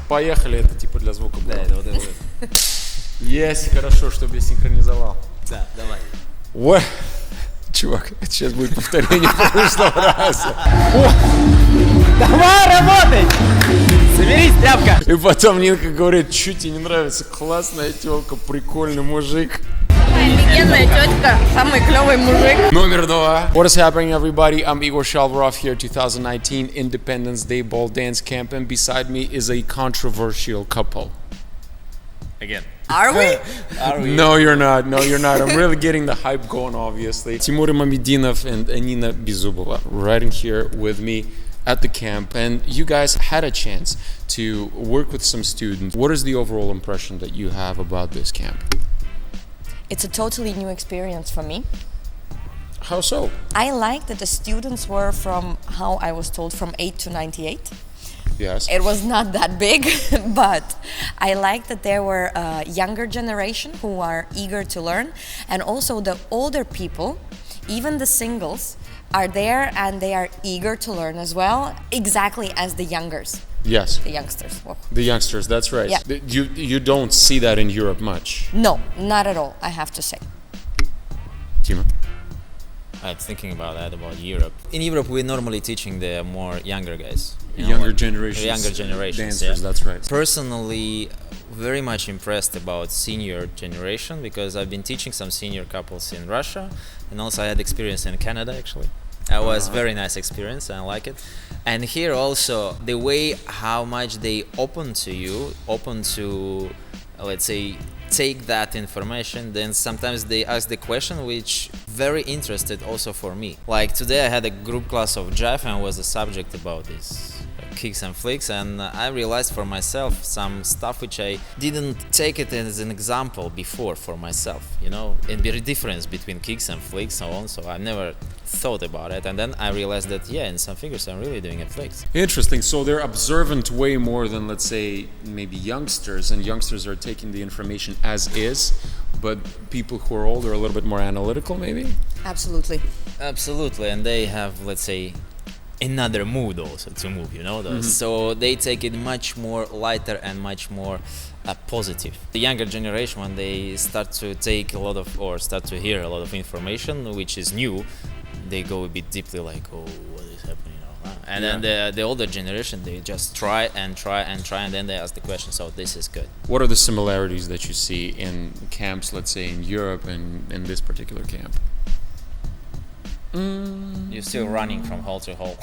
Поехали, это типа для звука было. Да, это вот это вот. Есть, хорошо, чтобы я синхронизовал. Да, давай. Ой, чувак, это сейчас будет повторение прошлого раза. Давай работай! Соберись, тряпка! И потом Нинка говорит, что тебе не нравится? Классная телка, прикольный мужик. Офигенная тетка, самый клевый мужик. Номер 2. What is happening, everybody? I'm Igor Shalvarov here, 2019 Independence Day Ball Dance Camp, and beside me is a controversial couple. Again. Are we? Are we? No, you're not. No, you're not. I'm really getting the hype going, obviously. Timur Imametdinov and Nina Bezzubova riding here with me at the camp, and you guys had a chance to work with some students. What is the overall impression that you have about this camp? It's a totally new experience for me. How so? I like that the students were from, how I was told, from 8 to 98. Yes. It was not that big, but I like that there were a younger generation who are eager to learn, and also the older people, even the singles, are there and they are eager to learn as well, exactly as the youngers. Yes. The youngsters. Well, The youngsters, that's right. Yeah. You don't see that in Europe much. no, not at all, I have to say. Timur? I'm thinking about that, about Europe. In Europe, we're normally teaching the more younger guys. Younger generations. Younger generations, Dancers, yeah. that's right. Personally, very much impressed about senior generation because I've been teaching some senior couples in Russia, and also I had experience in Canada actually. It was very nice experience, I like it. And here also, the way how much they open to you, open to, let's say, take that information, then sometimes they ask the question which very interested also for me. Like today I had a group class of jive and was a subject about this kicks and flicks, and I realized for myself some stuff which I didn't take it as an example before for myself, you know, and the difference between kicks and flicks so on, so I never thought about it, and then I realized that yeah, in some figures I'm really doing a flicks. Interesting. So they're observant way more than, let's say, maybe youngsters, and youngsters are taking the information as is, but people who are older are a little bit more analytical, maybe? Absolutely. Absolutely, and they have, let's say, another mood also to move, you know, so they take it much more lighter and much more positive. The younger generation, when they start to take a lot of, or start to hear a lot of information which is new, they go a bit deeply like, oh, what is happening now? And then the older generation, they just try and try and try, and then they ask the question, so this is good. What are the similarities that you see in camps, let's say, in Europe and in this particular camp? You're still running from hall to hall.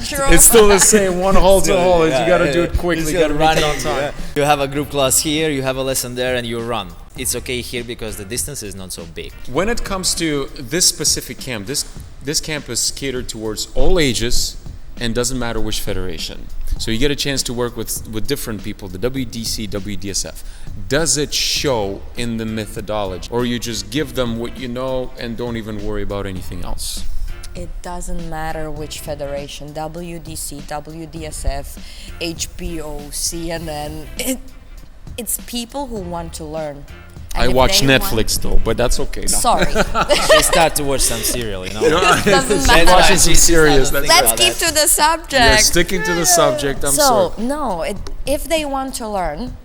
True. It's still the same, one hole to hole. You gotta yeah, do it quickly, you You're gotta make it on running, time. yeah. You have a group class here, you have a lesson there, and you run. It's okay here because the distance is not so big. When it comes to this specific camp, this camp is catered towards all ages and doesn't matter which federation. So you get a chance to work with different people, the WDC, WDSF. Does it show in the methodology, or you just give them what you know and don't even worry about anything else? It doesn't matter which federation, WDC, WDSF, HBO, CNN. It's people who want to learn. And I if watch they Netflix though, but that's okay. No. Sorry. They start to watch some serial, you know. Doesn't She's matter. watching some serious. That's Let's about keep that. to the subject. You're sticking to the subject. I'm So, sorry. no, if they want to learn,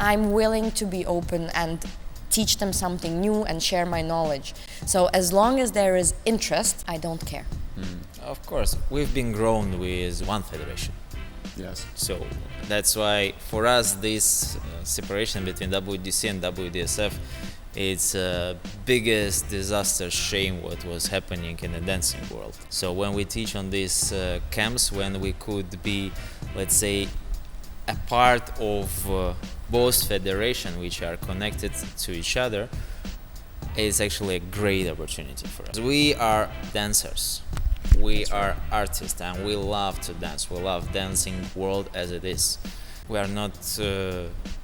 I'm willing to be open and teach them something new and share my knowledge. So as long as there is interest, I don't care. Of course, we've been grown with one federation. Yes. So that's why for us this separation between WDC and WDSF, it's biggest disaster shame what was happening in the dancing world. So when we teach on these camps, when we could be, let's say, a part of both federations which are connected to each other, it's actually a great opportunity for us. We are dancers. We are artists and we love to dance. We love dancing world as it is. We are not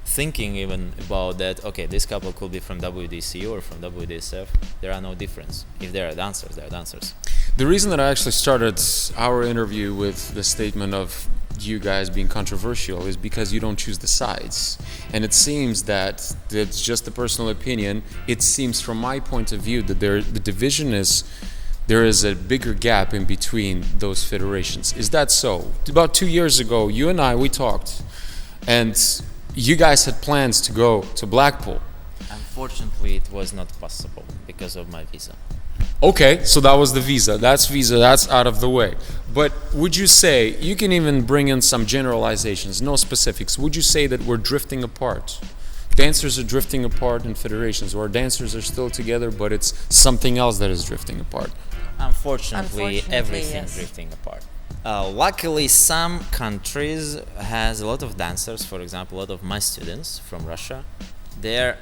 thinking even about that, okay, this couple could be from WDC or from WDSF. There are no difference. If they are dancers, they are dancers. The reason that I actually started our interview with the statement of you guys being controversial is because you don't choose the sides. And it seems that it's just a personal opinion. It seems from my point of view that the division is there is a bigger gap in between those federations. Is that so? About 2 years ago, you and I, we talked, and you guys had plans to go to Blackpool. Unfortunately, it was not possible because of my visa. Okay, so that was the visa. That's out of the way. But would you say, you can even bring in some generalizations, no specifics, would you say that we're drifting apart? Dancers are drifting apart in federations, or dancers are still together, but it's something else that is drifting apart? Unfortunately, everything yes. drifting apart. Luckily, some countries has a lot of dancers. For example, a lot of my students from Russia, they're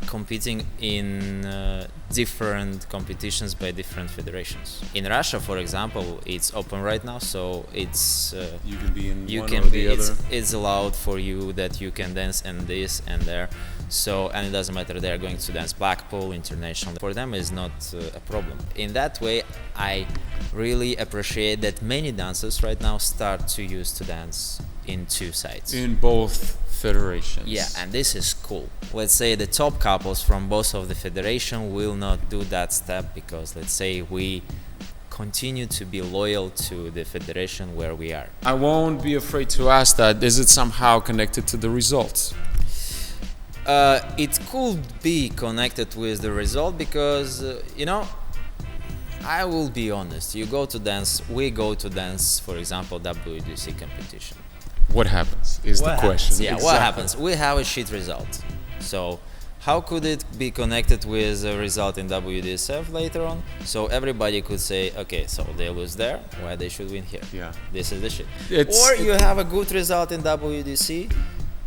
competing in different competitions by different federations. In Russia, for example, it's open right now, so it's You can be in you one can or be the other. it's allowed for you that you can dance and this and there. So, and it doesn't matter, they are going to dance Blackpool international, for them is not a problem. In that way, I really appreciate that many dancers right now start to use to dance in two sides. In both federations. Yeah, and this is cool. Let's say the top couples from both of the federation will not do that step because, let's say, we continue to be loyal to the federation where we are. I won't be afraid to ask that. Is it somehow connected to the results? It could be connected with the result because, I will be honest. You go to dance, we go to dance, for example, WDC competition. What happens is the question. Yeah, what happens? We have a shit result. So, how could it be connected with a result in WDSF later on? So everybody could say, okay, so they lose there, why they should win here? Yeah. This is the shit. It's- Or you have a good result in WDC,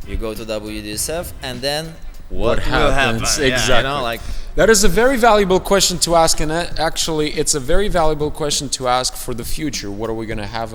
you go to WDSF, and then what will happen? Exactly. Yeah, That is a very valuable question to ask, and actually, it's a very valuable question to ask for the future. What are we going to have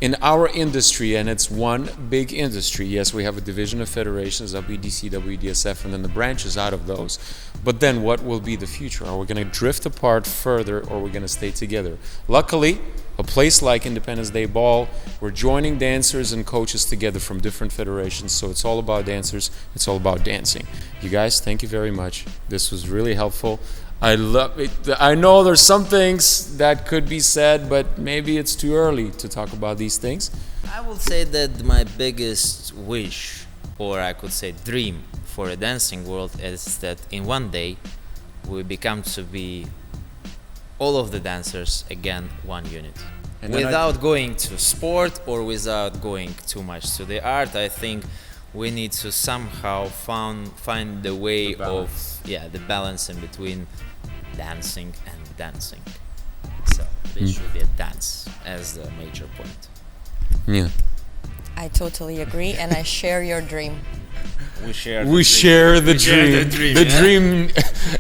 in our industry? And it's one big industry. Yes, we have a division of federations, WDC, WDSF, and then the branches out of those. But then, what will be the future? Are we going to drift apart further, or are we going to stay together? Luckily, a place like Independence Day Ball, we're joining dancers and coaches together from different federations, so it's all about dancers, it's all about dancing. You guys, thank you very much. This was really helpful. I love it. I know there's some things that could be said, but maybe it's too early to talk about these things. I would say that my biggest wish, or I could say dream for a dancing world, is that in one day we become to be all of the dancers again one unit. And then Without going to sport or without going too much to the art, I think we need to somehow find the way of the balance in between dancing and dancing. So there should be a dance as the major point. Yeah. I totally agree, and I share your dream. We share The dream. The dream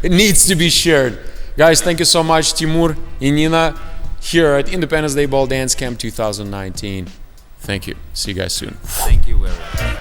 needs to be shared. Guys, thank you so much, Timur and Nina, here at Independence Day Ball Dance Camp 2019. Thank you. See you guys soon. Thank you very much.